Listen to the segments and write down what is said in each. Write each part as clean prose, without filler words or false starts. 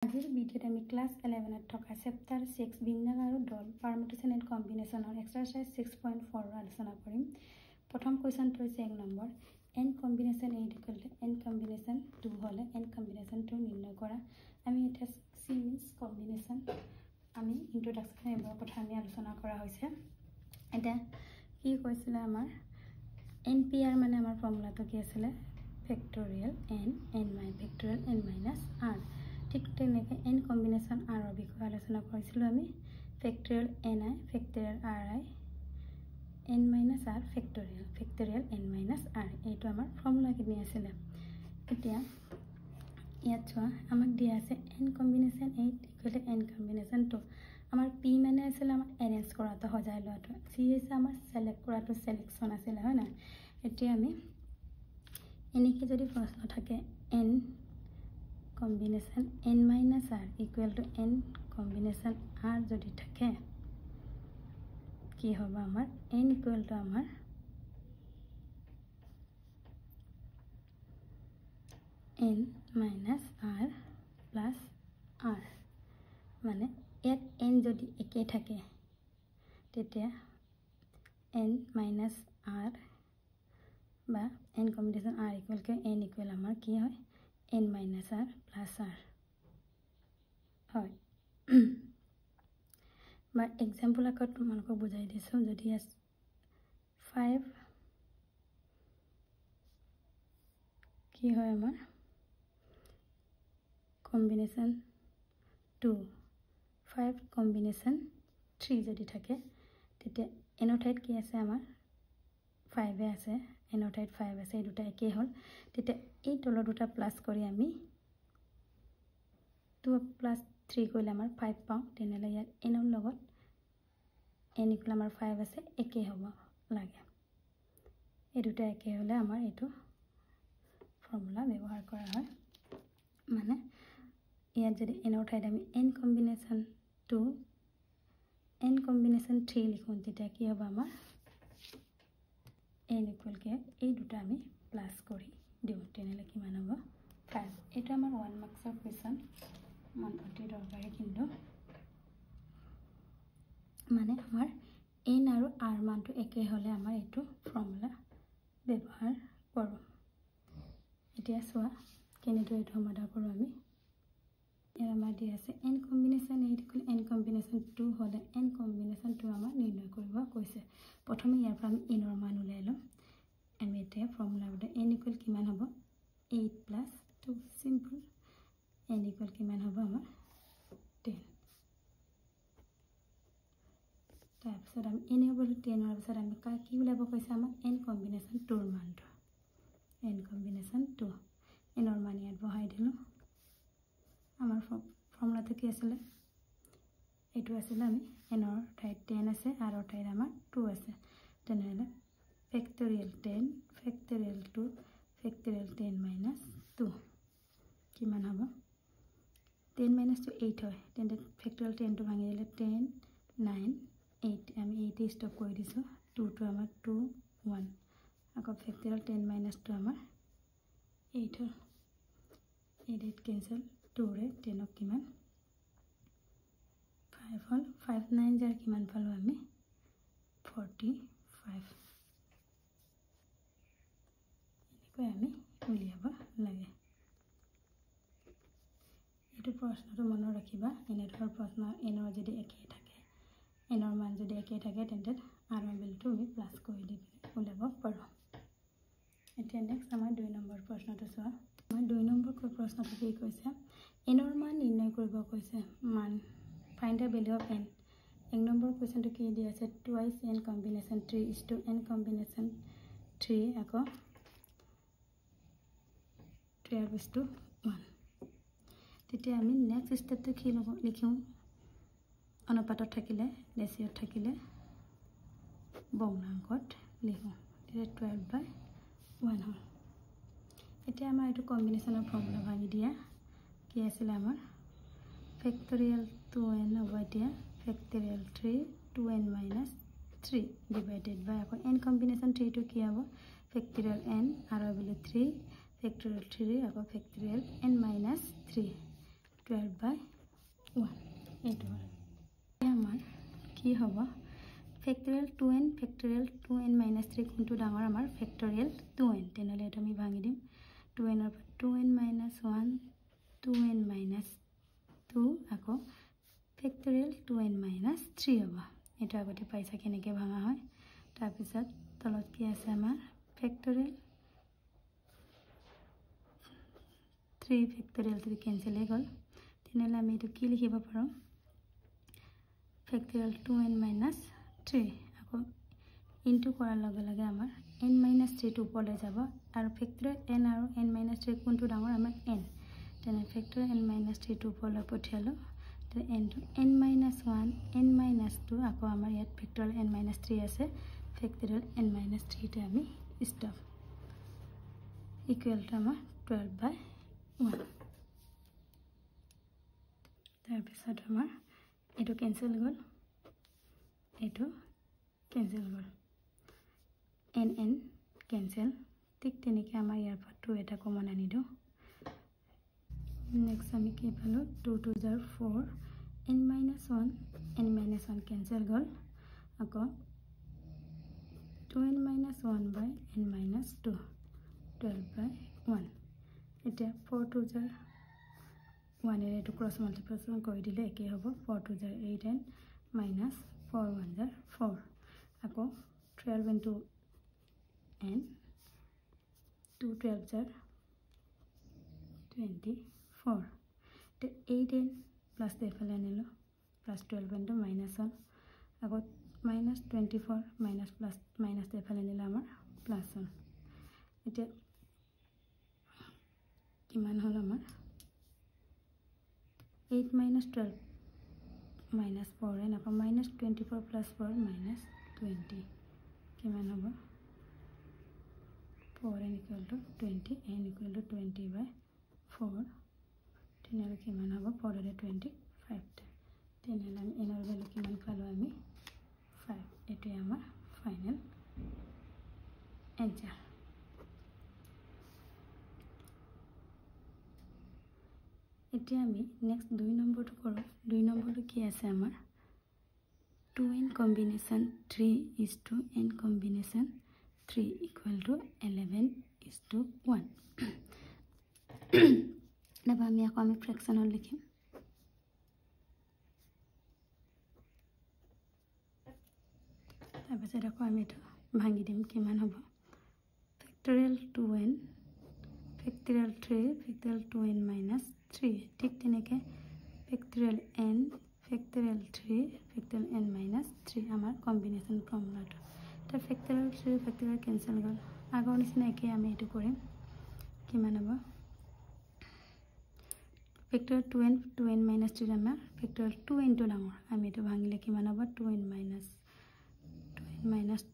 আজিৰ ভিডিঅ'ত আমি ক্লাছ 11 থকা চেপ্টাৰ 6 বিন্যাস আৰু দল পাৰমিউটেশন এণ্ড কম্বিনেশনৰ এক্সাৰসাইজ 6.4 আলোচনা কৰিম। প্ৰথম কোৱেশ্চনটো হৈছে 1 number n combination a n combination 2 হলে n কম্বিনেশন 2 নিৰ্ণয় কৰা। আমি এটা c মিন্স কম্বিনেশন আমি ইন্ট্ৰোডাকশন এবাৰ কথা আমি আলোচনা কৰা হৈছে। এটা কি কৈছিল আমাৰ npr মানে আমাৰ ফৰ্মুলাটো কি আছিল ফেক্টৰিয়েল n minus r ঠিক তেনেকৈ n কম্বিনেশন r ৰ বিষয়ে আলোচনা কৰিছিলো আমি factorial ni factorial ri n minus r factorial n minus r এইটো আমাৰ ফৰ্মুলা কিনি আছিল। এতিয়া ইয়াত চোৱা আমাক দিয়া আছে n কম্বিনেশন 8 n কম্বিনেশন 2 আমাৰ p মানে আছিল আমাৰ এৰেঞ্জ কৰাটো সজাই লোৱাটো c হৈছে আমাৰ সিলেক্ট কৰাটো সিলেকশন আছিল হয় না। এতিয়া আমি এনেকৈ যদি প্ৰশ্ন থাকে n combination n minus r equal to n combination r যদি থাকে কি হবে আমার n equal to আমার n minus r plus r মানে ইয়াত n যদি একে থাকে তেতিয়া n minus r বা n combination r equal to n equal আমার কি হয় n minus r plus r হয় বা এক্সাম্পল আকত তোমালোকক বুজাই দিছো যদি 5 কি হয় আমাৰ কম্বিনেশন 2 5 কম্বিনেশন 3 যদি থাকে তেতিয়া এনৰ ঠাইত কি আছে আমাৰ 5 এ আছে এনৰ ঠাইত 5 আছে এই দুটা একে হল তেতিয়া এই তলৰ দুটা প্লাস কৰি আমি 2 plus 3 কৰিলে আমাৰ 5 পাওঁ তেনেহলে ইয়াত এনৰ লগত n ইকুৱেল আমাৰ 5 আছে একে হ'ব লাগে এই দুটা একে হলে আমাৰ এটো ফৰ্মুলা ব্যৱহাৰ কৰা হয় মানে ইয়াত যদি এনৰ ঠাইত আমি n কম্বিনেশন 2 n কম্বিনেশন 3 লিখোঁ তেতিয়া কি হ'ব আমাৰ n ইকুৱেল কে এই দুটা আমি প্লাস কৰি দিওঁ তেনেহলে কিমান হ'ব 5 এটা আমাৰ 1 মাৰ্কছৰ কোৱেশ্চন মান অতি দৰকাৰী কিন্তু মানে আমাৰ n আৰু r মানটো একে হলে আমাৰ এটো ফৰ্মুলা ব্যৱহাৰ কৰোঁ। এতিয়া চোৱা কেনেকৈ এটো সমাধান কৰোঁ আমি এৰ আমাৰ দিয়া আছে n combination 8 equal n combination 2 হলে n কম্বিনেশন 2 আমাৰ নিৰ্ণয় কৰিব কৈছে। প্ৰথমে ইয়াৰ পৰা আমি n ৰ মান উলাই লম আমি এটা ফৰ্মুলা বলে n ইকুৱেল কিমান হ'ব 8 plus 2 সিম্পল n ইকুৱেল কিমান হ'ব আমাৰ 10 তাৰপিছত আমি n ইকুৱেল 10 ৰ পিছত আমি কি উলাব কৈছে আমাক n কম্বিনেশন 2 ৰ মানটো n কম্বিনেশন 2 n ৰ মান ইয়াত বহাই দিলো আমাৰ ফৰ্মুলাটো কি আছিল এটো আছিল আমি n ৰ ঠাইত 10 আছে r ৰ ঠাইত আমাৰ 2 আছে তেনেহলে ফেক্টৰিয়েল 10 ফেক্টৰিয়েল 2 ফেক্টৰিয়েল 10 minus 2 কিমান হ'ব 10 minus 2 8 হয় তেন্তে ফেক্টৰিয়েল 10 টো ভাঙি দিলে 10 9 8 আমি 8 স্টপ কৰি দিছো 2 টো আমাৰ 2 1 আকৌ ফেক্টৰিয়েল 10 minus 2 আমাৰ 8 হয় 8 কেনসেল 2 ৰে 10 কিমান 5 হল 5 9 জাৰ কিমান পালো আমি 45 এনেকৈ আমি উলিয়াব লাগে। এটো প্ৰশ্নটো মনত ৰাখিবা এনেধৰ প্ৰশ্ন এনৰ যদি একে থাকে এনৰ মান যদি একে থাকে তেন্তে r ৰ ভ্যালুটো আমি প্লাস কৰি দি উলাব পাৰো। এতিয়া নেক্সট আমাৰ 2 নম্বৰ প্ৰশ্নটো চোৱা আমাৰ 2 নম্বৰ প্ৰশ্নটো কি কৈছে এনৰ মান নিৰ্ণয় কৰিব কৈছে মান find the value of n 1 নম্বৰ কোৱেশ্চনটো কি দিয়া আছে twice n combination 3 is to n combination 3 আকৌ 3 is to 1 তেতিয়া আমি নেক্সট স্টেপটো কি লিখিম অনুপাতত থাকিলে ৰেশিওত থাকিলে ভগ্নাংকত লিখো তেতিয়া 12/1 হয়। এতিয়া আমাৰ এটো কম্বিনেশনৰ ফৰ্মুলা ভাঙি দিয়া কি আছিল আমাৰ ফেক্টৰিয়েল 2n হ'ব এতিয়া factorial 3 2n minus 3 divided by আকৌ n কম্বিনেশন 3 টো কি হ'ব ফেক্টৰিয়েল n আৰু ভ্যালু 3 ফেক্টৰিয়েল 3 আকৌ ফেক্টৰিয়েল n minus 3 12/1 এইটো আমাৰ কি হ'ব ফেক্টৰিয়েল 2n ফেক্টৰিয়েল 2n - 3 কোনটো ডাঙৰ আমাৰ ফেক্টৰিয়েল 2n তেনেহ'লে এটা আমি ভাঙি দিম 2n ৰ পৰা 2n - 1 2n - 2 আকৌ ফেক্টৰিয়েল 2n - 3 হ'ব এটা আগতে পাইছা কেনেকৈ ভাঙা হয় তাৰ পিছত তলত কি আছে আমাৰ ফেক্টৰিয়েল 3 ফেক্টৰিয়েল 3 কেনসেল হৈ গ'ল তেনেহ'লে আমি এইটো কি লিখিব পাৰোঁ ফেক্টৰিয়েল 2n - 3 আকৌ ইনটু কৰাৰ লগে লগে আমাৰ n - 3 টো ওপৰলৈ যাব আৰু ফেক্টৰিয়েল n আৰু n - 3 কোনটো ডাঙৰ আমাৰ n তেনে ফেক্টৰিয়েল n - 3 টো ওপৰলৈ পঠিয়ালো তে n টো n - 1 n - 2 আকৌ আমাৰ ইয়াত ফেক্টৰিয়েল n - 3 আছে ফেক্টৰিয়েল n - 3 তে আমি স্টপ ইকুৱেল টু আমাৰ 12/1 তাৰপিছত আমাৰ এইটো কেনসেল গ'ল এইটো কেনসেল গ'ল n কেনসেল ঠিক তেনেকৈ আমাৰ ইয়াৰ পৰা 2 এটা কমন আনি দিওঁ নেক্সট আমি কি পালোঁ 2 2 জাৰ 4 n - 1 কেনসেল গ'ল আকৌ 2n - 1/n - 2 12/1 এতিয়া 4 2 জাৰ 1 এৰে এইটো ক্ৰছ মাল্টিপ্লিকেশ্যন কৰি দিলে একেই হ'ব 4 2 জাৰ 8n minus 4 1 জাৰ 4 আকৌ 12 into n 2 12 জাৰ 24 তে 8n প্লাছ এইফালে আনিলোঁ প্লাছ 12 into মাইনাছ হ'ল আকৌ মাইনাছ 24 মাইনাছ প্লাছ মাইনাছ এইফালে আনিলে আমাৰ প্লাছ হ'ল এতিয়া কিমান হ'ল আমাৰ 8 minus 12 minus 4n আকৌ minus 24 plus 4 minus 20 কিমান হ'ব 4n equal to 20 n equal to 20/4 তেনেহ'লে কিমান হ'ব 4 ৰে 25 তেনেহ'লে আমি n ৰ ভ্যালু কিমান পালোঁ আমি 5 এটোৱে আমাৰ ফাইনেল এনসাৰ এতিয়া আমি নেক্সট 2 নম্বৰটো কৰোঁ 2 নম্বৰটো কি আছে আমাৰ 2n combination 3:n combination 3 equal to 11:1 এবাৰ আমি আকৌ আমি ফ্ৰেকশনত লিখিম তাৰপিছত আকৌ আমি এইটো ভাঙি দিম কিমান হ'ব factorial 2n factorial 3 factorial 2n - 3 ঠিক তেনেকৈ factorial n factorial 3 factorial n - 3 আমাৰ কম্বিনেশ্যন ফৰ্মুলাটো তো ফেক্টৰিয়েল 3 ফেক্টৰিয়েল কেনসেল গ'ল আগৰ নিচিনা একে আমি এইটো কৰিম কিমান হ'ব ফেক্টৰিয়েল 2n - 3 আমাৰ ফেক্টৰিয়েল 2n টো ডাঙৰ আমি এইটো ভাঙিলে কিমান হ'ব 2n -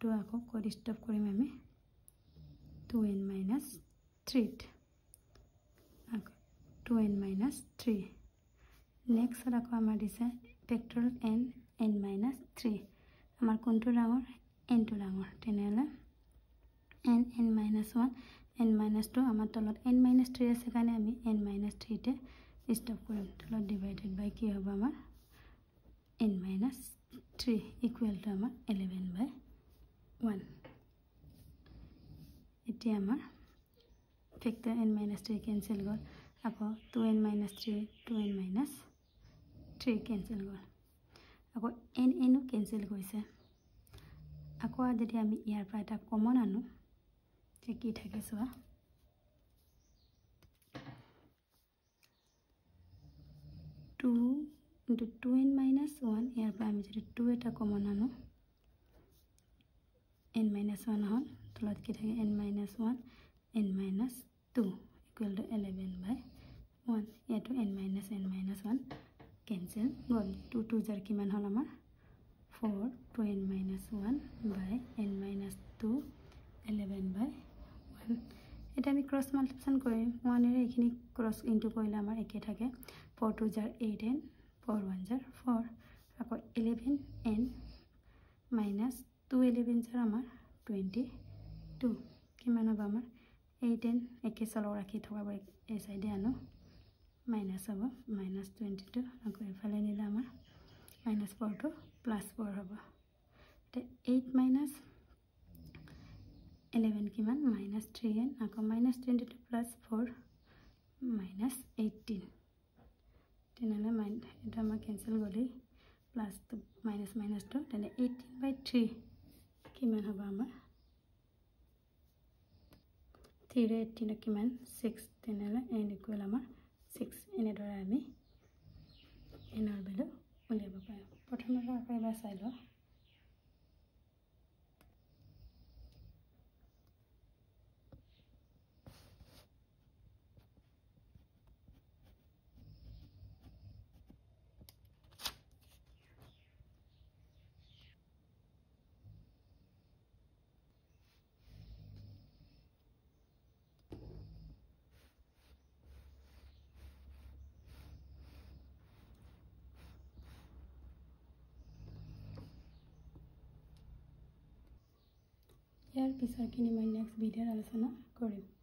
2 আকৌ কৰি ষ্টপ কৰিম আমি 2n - 3 আকৌ 2n - 3 নেক্সট আকৌ আমাৰ দিছে ফেক্টৰিয়েল n - 3 আমাৰ কোনটো ডাঙৰ n টো ডাঙৰ তেনেহ'লে n - 1 n - 2 আমাৰ তলত n - 3 আছে কাৰণে আমি n - 3 তে ষ্টপ কৰিম তলত ডিভাইডেড বাই কি হ'ব আমাৰ n - 3 ইকুৱেল টু আমাৰ 11/1 এতিয়া আমাৰ ফেক্টৰ n - 3 কেনসেল গ'ল আকৌ 2n - 3 2n - 3 কেনসেল গ'ল আকৌ n ও কেনসেল কৰিছে আকৌ যদি আমি ইয়াৰ পৰা এটা কমন আনো যে কি থাকে চোৱা 2 into 2n - 1 ইয়াৰ পৰা আমি যদি 2 এটা কমন আনো n - 1 হ'ল তলত কি থাকে n - 1 n - 2 equal to 11/1 ইয়াতো n - 1 কেনসেল গ'ল 2 2 জাৰ কিমান হ'ল আমাৰ 4 2n - 1 by n - 2 11/1 এটা আমি ক্ৰছ মাল্টিপ্লিকেশ্যন কৰিম 1 এৰে এইখিনি ক্ৰছ ইনটু কৰিলে আমাৰ একে থাকে 4 2 জাৰ 8n 4 1 জাৰ 4 আকৌ 11n - 2 11 জাৰ আমাৰ 22 কিমান হ'ব আমাৰ 8n একে চলক ৰাখি থকা এই সাইডে আনো মাইনাছ হ'ব -22 আকৌ এফালে নিলে আমাৰ -4 টো +4 হ'ব এতিয়া 8 - 11 কিমান -3n আকৌ -22 + 4 -18 তেনেহ'লে এটা আমাৰ কেনসেল গ'লেই প্লাস টু মাইনাস টু তেনে 18/3 কিমান হ'ব আমাৰ 3 ৰে 18 কিমান 6 তেনেহ'লে n ইকুৱেল আমাৰ 6 এনেদৰে আমি n ৰ ভ্যালু উলিয়াব পাৰোঁ প্ৰথমতে আকৌ এবাৰ চাই লওঁ ইয়াৰ পিছৰখিনি মই নেক্সট ভিডিঅ'ত আলোচনা কৰিম